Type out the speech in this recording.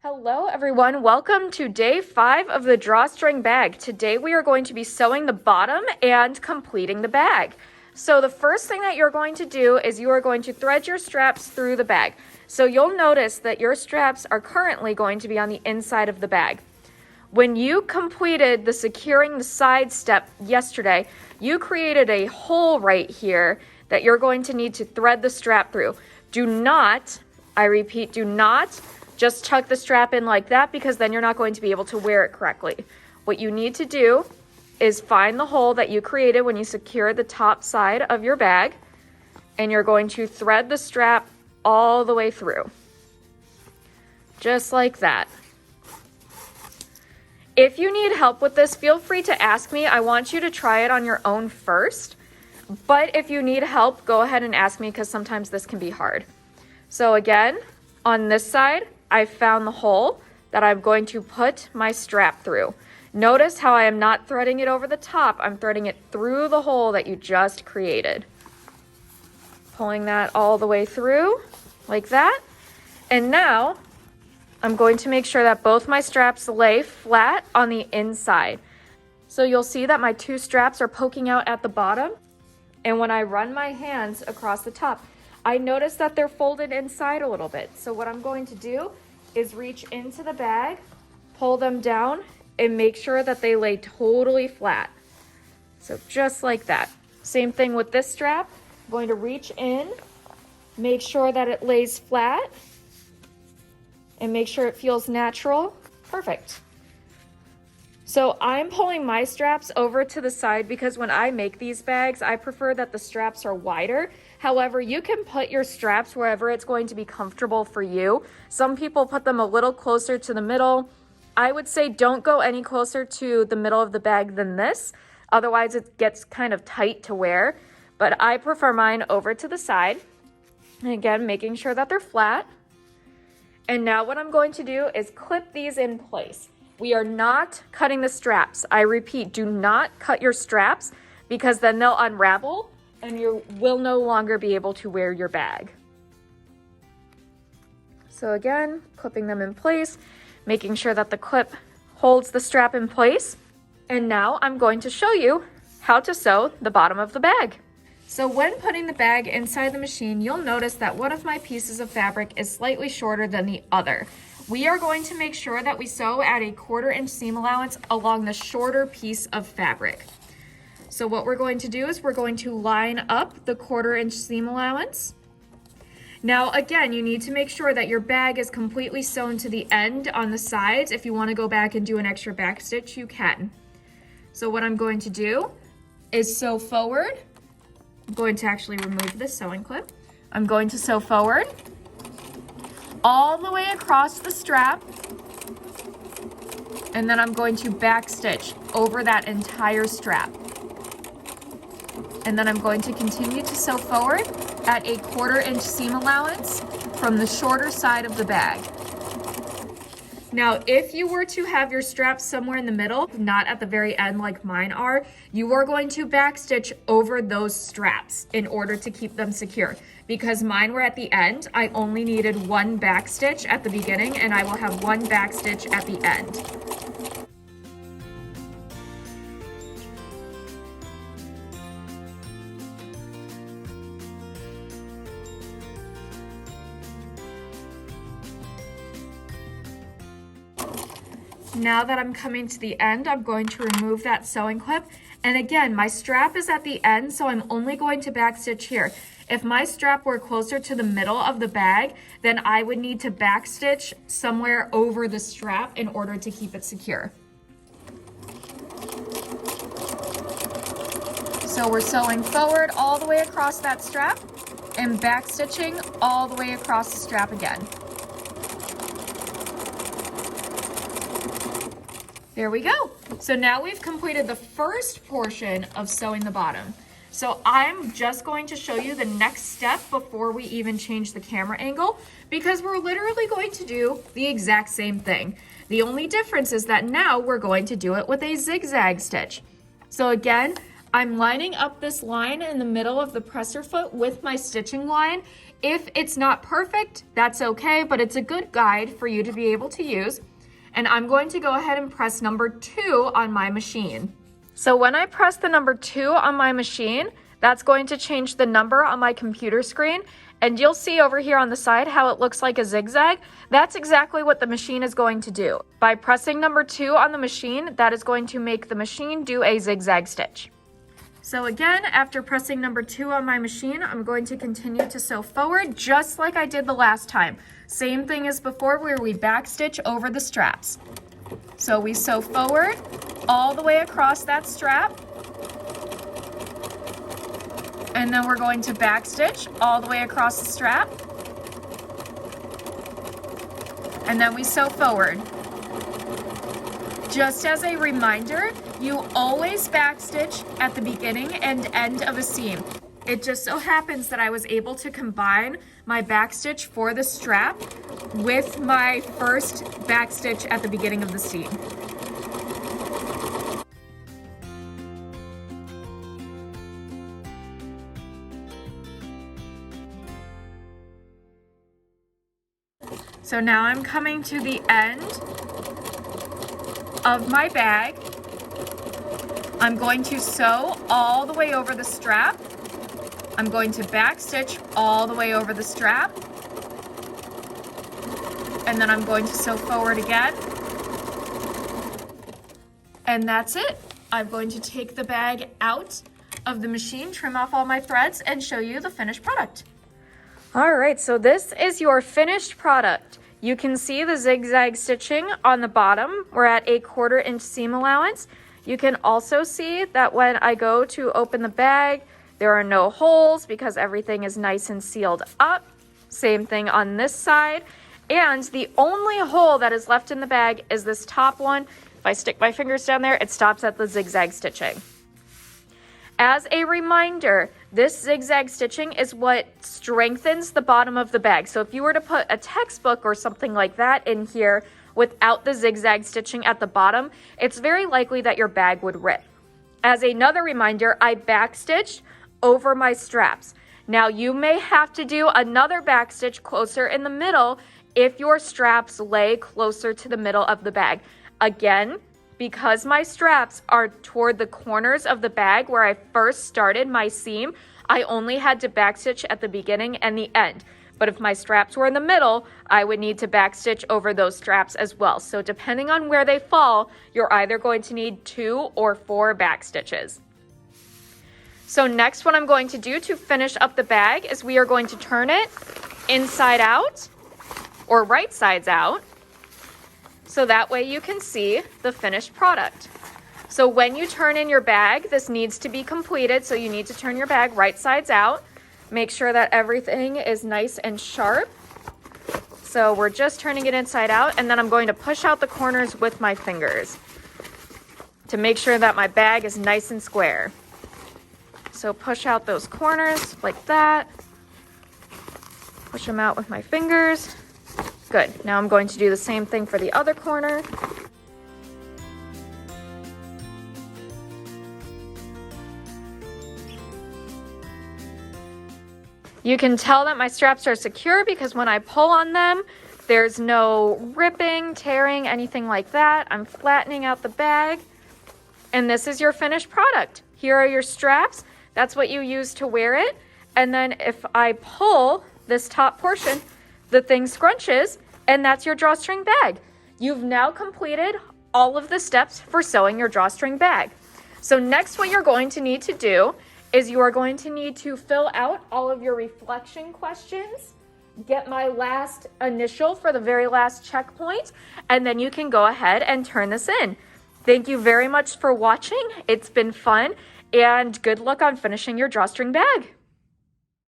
Hello everyone, welcome to day 5 of the drawstring bag. Today we are going to be sewing the bottom and completing the bag. So the first thing that you're going to do is you are going to thread your straps through the bag. So you'll notice that your straps are currently going to be on the inside of the bag. When you completed the securing the side step yesterday, you created a hole right here that you're going to need to thread the strap through. Do not, I repeat, do not just tuck the strap in like that, because then you're not going to be able to wear it correctly. What you need to do is find the hole that you created when you secured the top side of your bag, and you're going to thread the strap all the way through. Just like that. If you need help with this, feel free to ask me. I want you to try it on your own first. But if you need help, go ahead and ask me, because sometimes this can be hard. So again, on this side, I found the hole that I'm going to put my strap through. Notice how I am not threading it over the top. I'm threading it through the hole that you just created. Pulling that all the way through like that. And now I'm going to make sure that both my straps lay flat on the inside. So you'll see that my two straps are poking out at the bottom. And when I run my hands across the top, I notice that they're folded inside a little bit. So what I'm going to do is reach into the bag, pull them down, and make sure that they lay totally flat. So just like that. Same thing with this strap. I'm going to reach in, make sure that it lays flat, and make sure it feels natural. Perfect. So I'm pulling my straps over to the side because when I make these bags, I prefer that the straps are wider. However, you can put your straps wherever it's going to be comfortable for you. Some people put them a little closer to the middle. I would say don't go any closer to the middle of the bag than this. Otherwise, it gets kind of tight to wear. But I prefer mine over to the side. And again, making sure that they're flat. And now what I'm going to do is clip these in place. We are not cutting the straps. I repeat, do not cut your straps, because then they'll unravel and you will no longer be able to wear your bag. So again, clipping them in place, making sure that the clip holds the strap in place. And now I'm going to show you how to sew the bottom of the bag. So when putting the bag inside the machine, you'll notice that one of my pieces of fabric is slightly shorter than the other. We are going to make sure that we sew at a 1/4 inch seam allowance along the shorter piece of fabric. So what we're going to do is we're going to line up the 1/4 inch seam allowance. Now again, you need to make sure that your bag is completely sewn to the end on the sides. If you want to go back and do an extra back stitch, you can. So what I'm going to do is sew forward. I'm going to actually remove this sewing clip. I'm going to sew forward all the way across the strap, and then I'm going to back stitch over that entire strap. And then I'm going to continue to sew forward at a 1/4 inch seam allowance from the shorter side of the bag. Now, if you were to have your straps somewhere in the middle, not at the very end like mine are, you are going to back stitch over those straps in order to keep them secure. Because mine were at the end, I only needed one back stitch at the beginning, and I will have one back stitch at the end. Now that I'm coming to the end, I'm going to remove that sewing clip. And again, my strap is at the end, so I'm only going to back stitch here. If my strap were closer to the middle of the bag, then I would need to back stitch somewhere over the strap in order to keep it secure. So we're sewing forward all the way across that strap and back stitching all the way across the strap again. There we go. So now we've completed the first portion of sewing the bottom. So I'm just going to show you the next step before we even change the camera angle, because we're literally going to do the exact same thing. The only difference is that now we're going to do it with a zigzag stitch. So again, I'm lining up this line in the middle of the presser foot with my stitching line. If it's not perfect, that's okay, but it's a good guide for you to be able to use. And I'm going to go ahead and press number 2 on my machine. So when I press the number 2 on my machine, that's going to change the number on my computer screen. And you'll see over here on the side how it looks like a zigzag. That's exactly what the machine is going to do. By pressing number 2 on the machine, that is going to make the machine do a zigzag stitch. So again, after pressing number 2 on my machine, I'm going to continue to sew forward just like I did the last time. Same thing as before where we backstitch over the straps. So we sew forward all the way across that strap. And then we're going to backstitch all the way across the strap. And then we sew forward. Just as a reminder, you always backstitch at the beginning and end of a seam. It just so happens that I was able to combine my backstitch for the strap with my first backstitch at the beginning of the seam. So now I'm coming to the end of my bag. I'm going to sew all the way over the strap. I'm going to backstitch all the way over the strap. And then I'm going to sew forward again. And that's it. I'm going to take the bag out of the machine, trim off all my threads, and show you the finished product. All right, so this is your finished product. You can see the zigzag stitching on the bottom. We're at a 1/4 inch seam allowance. You can also see that when I go to open the bag, there are no holes because everything is nice and sealed up. Same thing on this side. And the only hole that is left in the bag is this top one. If I stick my fingers down there, it stops at the zigzag stitching. As a reminder, this zigzag stitching is what strengthens the bottom of the bag. So if you were to put a textbook or something like that in here without the zigzag stitching at the bottom, it's very likely that your bag would rip. As another reminder, I backstitched over my straps. Now you may have to do another backstitch closer in the middle if your straps lay closer to the middle of the bag. Again, because my straps are toward the corners of the bag where I first started my seam, I only had to backstitch at the beginning and the end. But if my straps were in the middle, I would need to backstitch over those straps as well. So depending on where they fall, you're either going to need 2 or 4 backstitches. So next, what I'm going to do to finish up the bag is we are going to turn it inside out or right sides out. So that way you can see the finished product. So when you turn in your bag, this needs to be completed. So you need to turn your bag right sides out. Make sure that everything is nice and sharp. So we're just turning it inside out, and then I'm going to push out the corners with my fingers to make sure that my bag is nice and square. So push out those corners like that. Push them out with my fingers. Good. Now I'm going to do the same thing for the other corner. You can tell that my straps are secure because when I pull on them, there's no ripping, tearing, anything like that. I'm flattening out the bag. And this is your finished product. Here are your straps. That's what you use to wear it. And then if I pull this top portion, the thing scrunches, and that's your drawstring bag. You've now completed all of the steps for sewing your drawstring bag. So next, what you're going to need to do is you are going to need to fill out all of your reflection questions, get my last initial for the very last checkpoint, and then you can go ahead and turn this in. Thank you very much for watching. It's been fun, and good luck on finishing your drawstring bag.